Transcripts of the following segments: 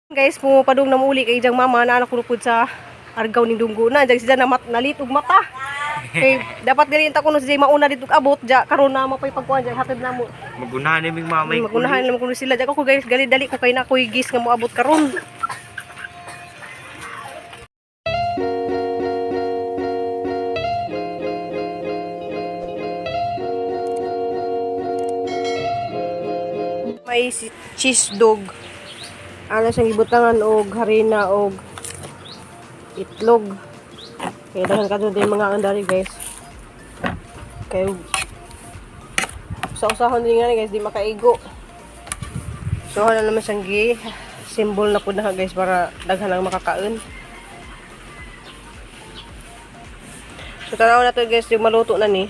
Guys, pumadung na muli kay jang mama na anak ko pud sa argaw ning dunggo na jag siya na nalit og mata. Kay dapat dili ta kuno siya mauna dito abot ja karon na mapay pagkuan ja hatid na mo. Magunahan ni ming mamay. Magunahan naman kuno sila ja ko guys gali dali ko kay na koy gis nga mo abot karon. May cheese dog. Ano siyang ibutangan og harina og itlog. Kaya daghan ka din mga andari guys. Kaya usahon din nga guys, di makaigo. So na naman siyang symbol na po na guys para daghan ang makakaon. So tanaw na to guys, yung maluto na ni.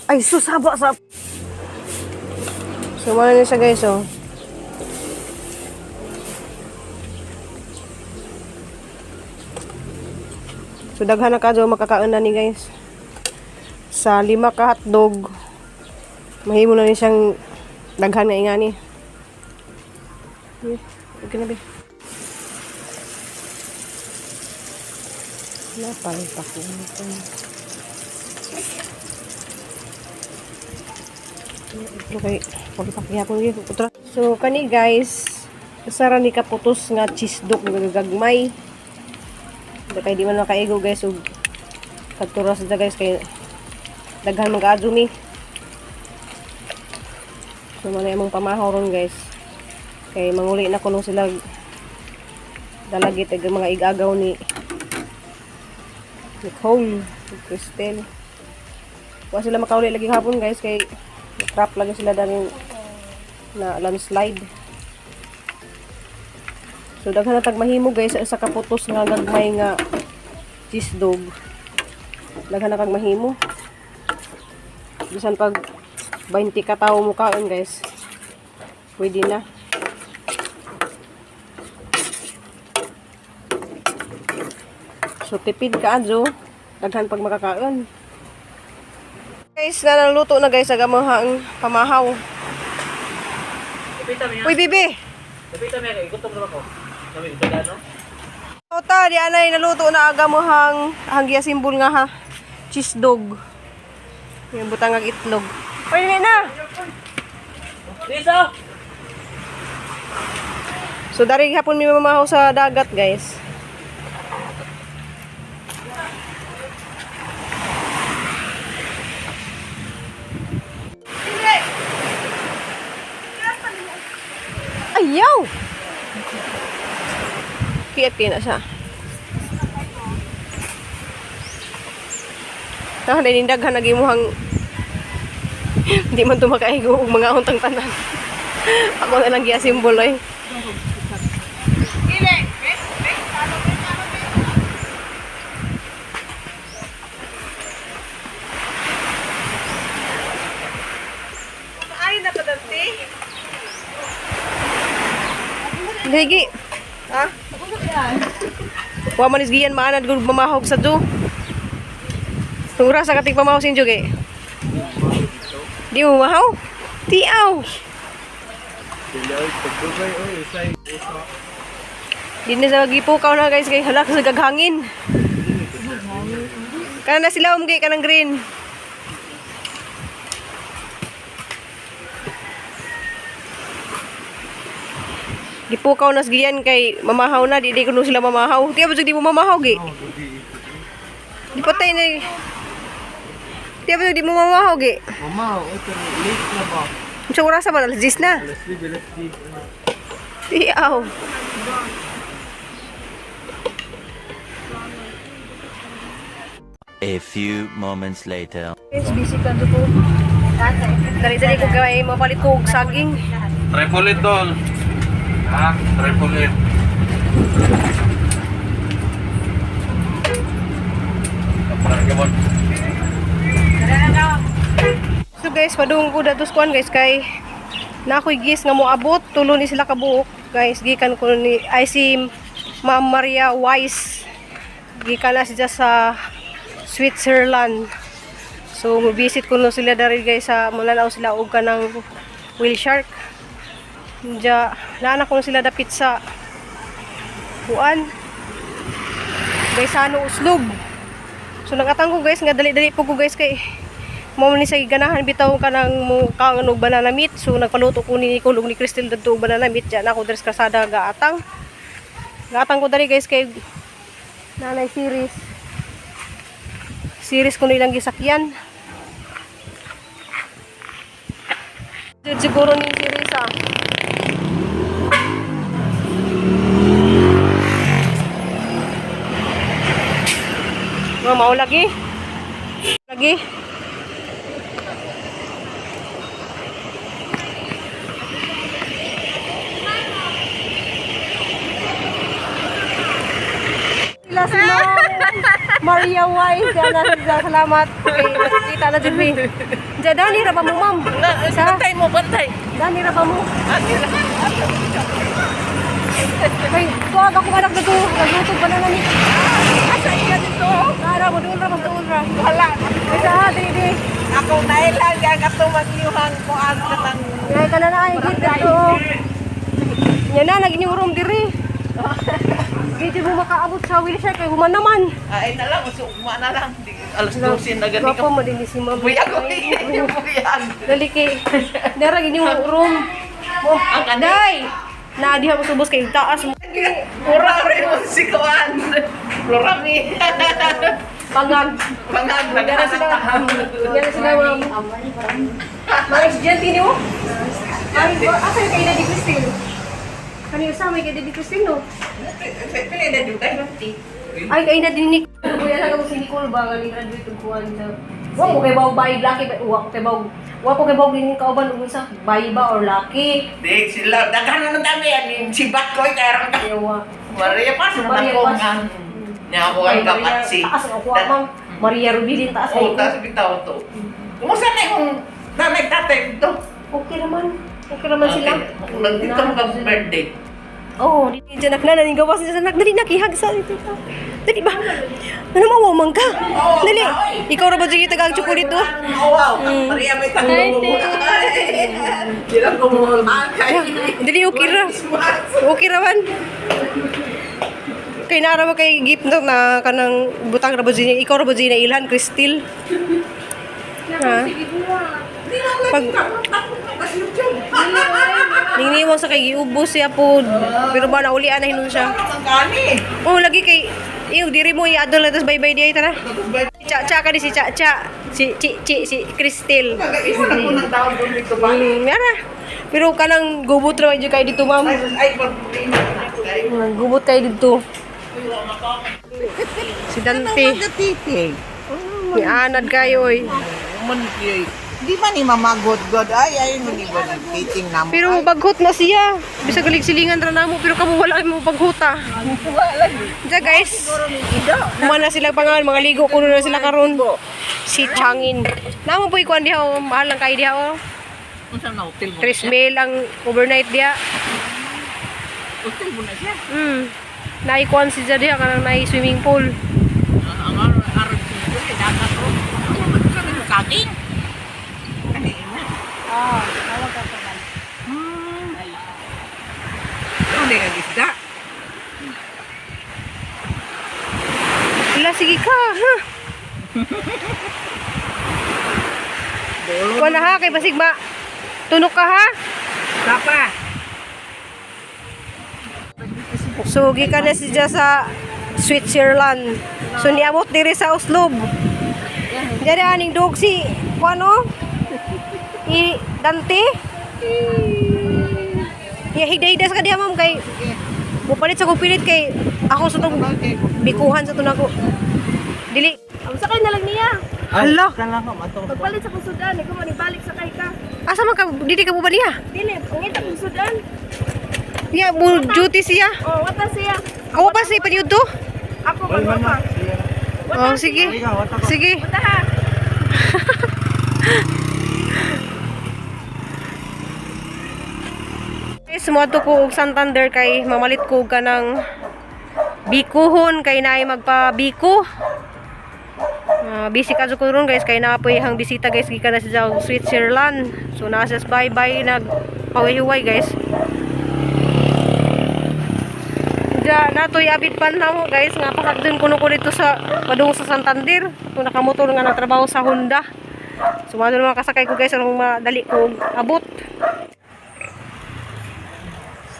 Ay, sus, haba sa... So, mana niya siya guys, oh. So, daghan na ka dyan, makakaon na ni guys. Sa 5 ka hotdog, mahimo na ni siyang daghan nga ingani. Okay na ba? Napalipak ko nito. Okay, pagpakihapon dito. So, kani guys, kasara ni kaputos nga cheese dog gagmay. Kaya di man makaigo guys. So, katuras na guys, kaya daghan mag-adumi. So, man yung pamahaw ron guys. Kaya manguli na kuno sila dalagit mga igagaw ni Nicole, Cristel. Huwag sila makauli lagi hapon guys, kaya trap lagi sila dahil na landslide. So daghan na tag mahimo guys sa kaputos nga gagmay nga cheese dog. Daghan na kag mahimo. Bisan pag 20 ka tawo mo kaon guys. Pwede na. So tipid ka adyo, daghan pag makakaon. Guys, naluto na guys, agamahang pamahaw. Uy, bibi! Kapita mo, igutom na ako. Sabi, ito na, no? Ota, di anay, naluto na agamahang hanggia simbol nga ha. Cheese dog. Yung butang ng itlog. Uy, dili na! Lisa! So, dari hapon may mamahaw sa dagat guys. Ayaw! Kiyat-kiyat na siya. Nakaninindaghan nagimuhang hindi man ito makaigo og mga untang tanan. Ako na lang giya simbol ay. Ay na kadante. Lagi. Ha? Wa man isgiyan maanad gud mamahog sa do. Tura sa kating pamahaw sin jud eh. Di mo mahaw? Tiaw. Di na sa gipukaw na guys kay halak sa gaghangin. Kana na sila umgay kanang green. Gipukaw nas giyan kay mamahaw na di kuno sila mamahaw. Tiya ba di mo mamahaw gi? Di patay na. Tiya ba di mo mamahaw gi? Mamahaw, ito late na ba? Sa oras man alas 10 na. Alas 3, alas 3. Tiyaw. A few moments later. Yes, busy ka po. Dali-dali ko gawin mapalit ko og saging. Triple it, tol. Ha? Triple it. So guys, padung ko datos kuan guys kay na ako'y gis nga moabot tulo ni sila kabuok guys gikan ko ni ay si Ma'am Maria Wise gikan na siya sa Switzerland. So mo-visit ko no sila dari guys sa mulanaw sila og kanang whale shark. Diya naanak ko sila dapit sa kuan guys sa ano uslog. So nagatang ko guys nga dali-dali po ko guys kay mo ni sa ganahan bitaw ka ng kang banana meat. So nagpaluto ko ni kulog ni Crystal dadto banana meat diyan ako dres kasada gaatang ko dali guys kay nanay series ko nilang gisakyan siguro ni series mau lagi sila si Maria Wise yan na sila salamat okay kita na dyan dyan dani ra ba mo ma'am Bantay mo, bantay. dani ra ba mo kay tuwag ako anak na to nagluto ba na nani Asa iya dito? Nara mo doon ra Wala. kaysa ha di Ako nailan kaya katuman niyuhan ko ang katang. ngay ka na na ay git dito yan na naging yung room diri Gito mo makaabot sa wheelchair kay human naman. Ay na lang, usugma na lang. Alas 12 na gani Gwapo ko. mo din si Ma'am. Buyag ko buyag. Dali kay dara gini yung room. Oh, Ang kanay. day. Na diha mo subos kay taas mo. Pura rin mo si Kuan. Florami. Pangag. Pangag na Dara sila. Dara sila ma'am. Mga estudyante ni mo. Ay, asa kay na di Christine? Kani usama kay di Christine no? Pili na dito tayo. Ay, kay na din ni Kuya lang ako si Nicole ba galing graduate ug kuan sa. Wa mo kay bawo bayig laki ba wa ko kay bawo. Wa ko kay bawo din kauban ug sa bayi ba or laki. Di sila daghan na dami yan si Batkoy kaya ka. Yawa. Maria pas Maria ko Paz. nga. Nya ako ay dapat si. Taas ako ma'am. Maria Ruby din taas Oh, ay. tas bitaw to. Kumusta na yung nanay tatay dito? Okay naman. Okay naman sila. Nandito mo ka birthday. Oo, di dyan na naning gawas niya sa anak. Dali nakihag sa dito. Dali ba? Ano mawamang ka? Dali. Ikaw ra ba dyan yung tagang chocolate do? Wow, Maria may tanong mo. Sila ko mo Dali okay ra. Okay ra man. Kay nara ba kay gift no na kanang butang ra ba dyan. Ikaw ra ba dyan na ilhan, Crystal? Ha? Pag ningniwang sa kay giubos siya po. Pero ba naulian na hinon siya. Ang kani. Oh, lagi kay iyo diri mo iadol na tas bye-bye di ay tara. Cha-cha ka di si Cha-cha. Si Crystal. Isa na ko ng tao doon dito ba? Yara. Pero kanang gubot ra medyo kay dito, ma'am. Ay, Gubot kay dito. Si Dante. Magatitig. Ni anad kayo oy. Di ba ni mamagod-god? Ay, mo ni ba teaching namo? Pero baghot na siya. Bisa galig silingan ra namo pero kamo wala mo paghuta. Diya guys. Mana sila pangalan mga ligo kuno na sila karon. Si Changin. Namo po ikuan diha oh. Mahal lang kay diha oh. Unsa na hotel mo? 3 mil ang overnight diha. Hotel mo na siya. Naikuan si diha kanang nai swimming pool. Ang aron ko ni dagat ro. Ano man ka ni kaking? Kanina. Tawag ka pa man. Ano ni ang isda? Wala sige ka ha. Wala ha kay basig ba. Tunok ka ha. Sapa. So gikan na siya sa Switzerland. So niabot diri sa Oslo. Dere aning dog si kuano? I Dante. Ya higda-higda sa kadiha ma'am kay mupalit sa kupilit kay ako sa tong bikuhan sa tunako. Dili. Ang sakay na lang niya. Hala. Kala ko matong. Magpalit sa kusudan, ikaw manibalik sa kay ka. Asa man ka dili ka bubaliya? Dili, ngita kong sudan. Ya mo duty siya. Oh, wata siya. Ako pa si panyud to. Ako magwapa. Oh, sige. Sige. Wata ha. Sumato ko og Santander kay mamalit ko ka ng bikuhon kay naay magpa-biko. Busy ka ko ron guys kay naapoy hang bisita guys gikan na sa Switzerland. So nasa bye-bye nag pawihuway guys. Ja natoy abit pan na mo guys nga pasagdon kuno ko dito sa padung sa Santander. Kung nakamotor nga nagtrabaho sa Honda. Sumado na makasakay ko guys aron madali ko abot.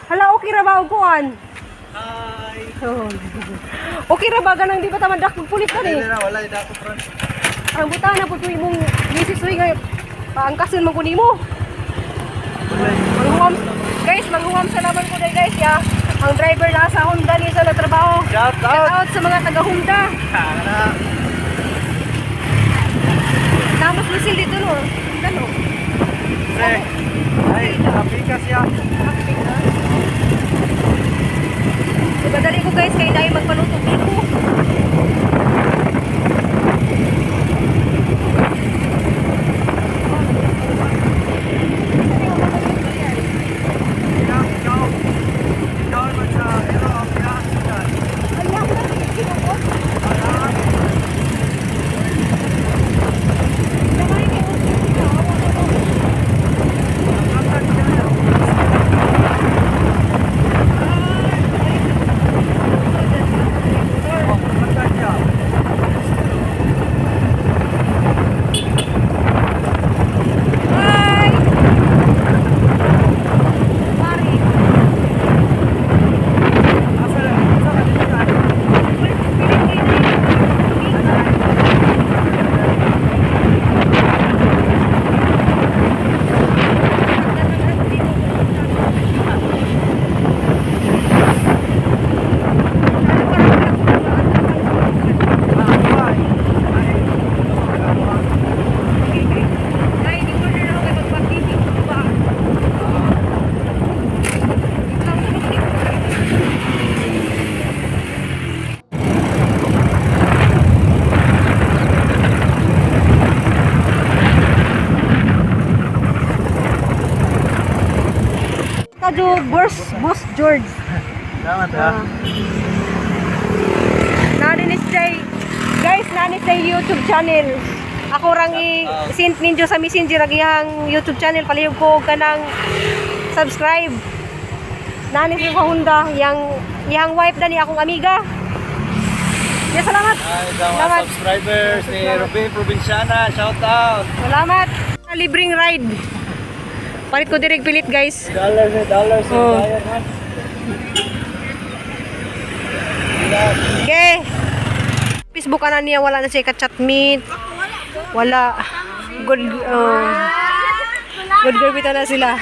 Hala, okay ra ba og kuan? Hi! Okay ra ba ganang di ba tamad dakog pulis ka ni? Wala ida ako, friend. Ang buta na po imong misis uy nga paangkason man ko nimo. Manghuwam. Guys, manghuwam salamat ko dai guys ya. Ang driver na sa Honda ni sa nagtrabaho. Shout Shout out sa mga taga Honda. Tamos lusil dito no. Dalo. Ay, happy ka siya. Madali ko guys kay dai magpaluto dito. Kadyo Boss George. Salamat ha. Nanis day. Guys, nanis day YouTube channel. Ako rang i-send ninyo sa Messenger ang iyang YouTube channel palihog ko kanang subscribe. Nanis yung Honda, yang wife dani akong amiga. Ya salamat. Ay, sa mga subscribers ni Ruben Provinciana, shout out. Salamat. Libreng ride. Palit ko direct pilit guys. Dollars Oh. bayad ha. Okay. Facebook na niya, wala na siya ka-chat meet. Wala. Good good girl bita na sila.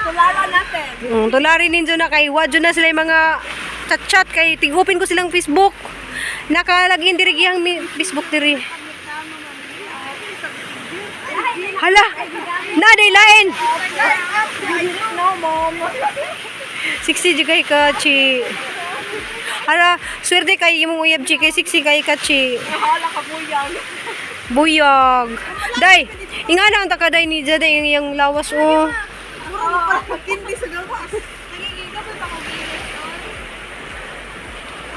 Tulala natin. Tularin ninyo na kay wadyo na sila yung mga chat-chat kay tigupin ko silang Facebook. Nakalagin diri gihang Facebook diri. Hala. Naday lain. No, mom. 60 jigay ka chi. Hala, swerte kay imong uyab chi kay 60 kay ka chi. Hala ka buyang. Buyog. Day, ingana ang takaday ni Jada yung lawas o. Hindi sa gawas.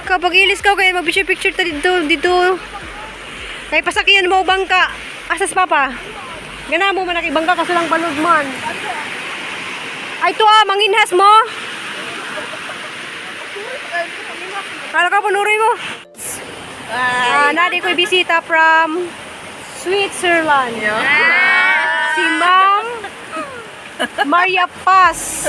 Kapag ilis ka kaya mag-picture ta dito. Kay pasakyan mo bangka. Asas papa. Gana mo man nakibangka kasi lang balod man. Ay to manginhas mo. Kala ka panuri mo. Nadi ko'y bisita from Switzerland. Si Ma'am Maria Paz.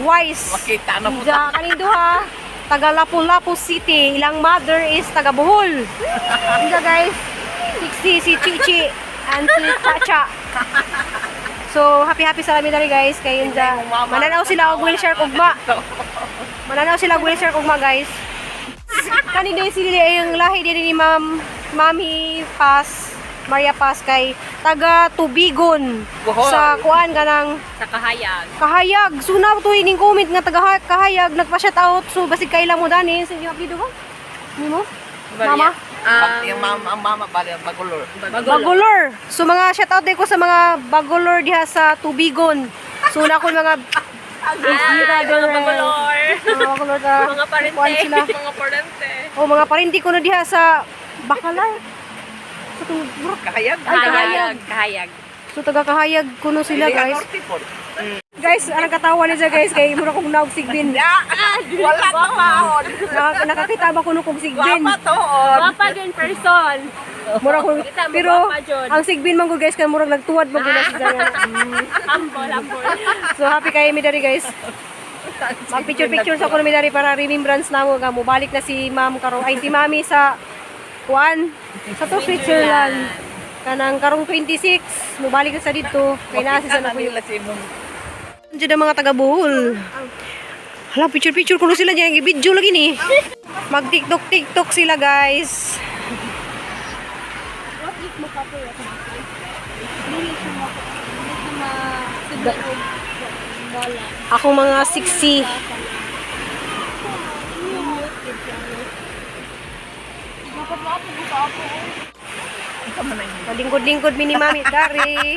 Wise. Makita na po. Diyan kanindo ha. Taga Lapu-Lapu City. Ilang mother is taga Bohol. Diyan guys. Si Chichi and si Chacha. So happy sa kami dali guys. Kaya diyan. Mananaw sila og wheelchair ugma. Mananaw sila og wheelchair ugma guys. Kanina sila yung lahi din ni Mami Paz. Maria Paz kay taga Tubigon Bohol. sa kuan kanang Sa kahayag. Kahayag. So na to ining comment nga taga Kahayag nagpa-shout out. So basig kaila mo dani sa inyo apelyido ba? Nimo? Mama? Yung ang mama bali ang Bagolor. Bagolor. So mga shout out din ko sa mga Bagolor diha sa Tubigon. So na ko mga Mga Bagolor. mga Bagolor ta. Mga parente. kuan sila. Mga parente. O mga parenti ko na diha sa Bakalar. Sa Tubrok. Kahayag. Ay, kahayag. Kahayag. So taga Kahayag kuno sila guys. Norte po. Guys, anong katawa niya guys kay mura kong naog sigbin. Wala ka mahon. Nakakita ba kuno kong sigbin? Wapa to. Papa din person. Mura ko Kita mo pero gwapa, Jud. ang sigbin man ko guys kay murag nagtuwad mo gina siya. Humble, humble. So happy kay mi dari guys. Mag picture sa ko mi dari para remembrance namo nga mo balik na si Ma'am karong ay si Mami sa kuan sa to Switzerland. Kanang karong 26 mo balik na sa dito kay naa si sa nabuyo. Diyan ang mga taga Bohol. Hala, picture ko sila dyan. Video lagi ni. Mag-tiktok sila guys. Ako mga 60. Malingkod-lingkod mi ni Mami Dari.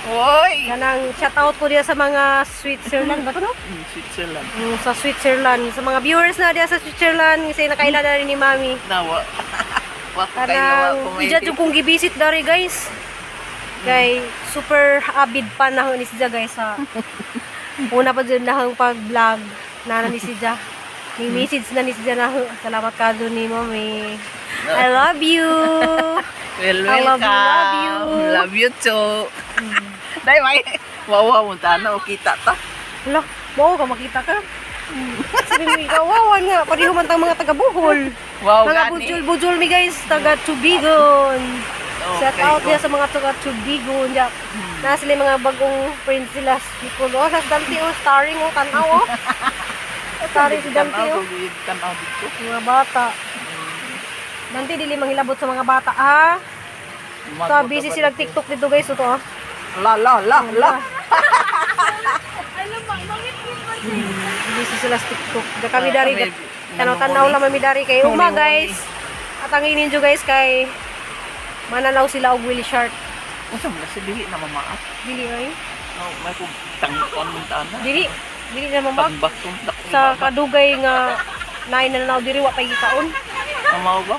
Hoy. Kanang shoutout ko diya sa mga Switzerland ba to no? Switzerland. Sa Switzerland. Sa mga viewers na diya sa Switzerland kasi nakaila na rin ni Mami. Nawa. Kanang ija jud kong gibisit dari guys. Kay super avid fan na ni siya guys sa una pa dyan na pag-vlog na ni siya. May message na ni siya na salamat ka doon ni Mami. I love you. Well, I love welcome. you. Love you too. Dai may. Wawa mo tana o kita ta. Hala, mau ka makita ka. Sabi mo, ikaw, wawan nga. Pariho man tang mga taga Bohol. Wow, Mga gani. bujol-bujol mi guys, taga Tubigon. Shout Okay, out go. niya sa mga taga Tubigon. Diya. Na sila yung mga bagong friends sila. People, oh, sa Dante, oh, starring, oh, tanaw, oh. Starring si Dante, oh. Tanaw dito. Mga bata. Dante, dili manghilabot sa mga bata, ha? So, busy sila TikTok dito, guys. Ito, oh. La. Busy sila sa TikTok. Da kami dari, tanaw-tanaw lang kami dari kay Uma, guys. At ang ininjo, guys, kay mananaw sila og Willie Shark. Unsa man si dili na mamaat. Dili, ay. No, may kung tangkon mo tana. Dili na mamag. Pagbaton Sa kadugay nga nainanaw diri wa pay gitaon. Mamaw ba?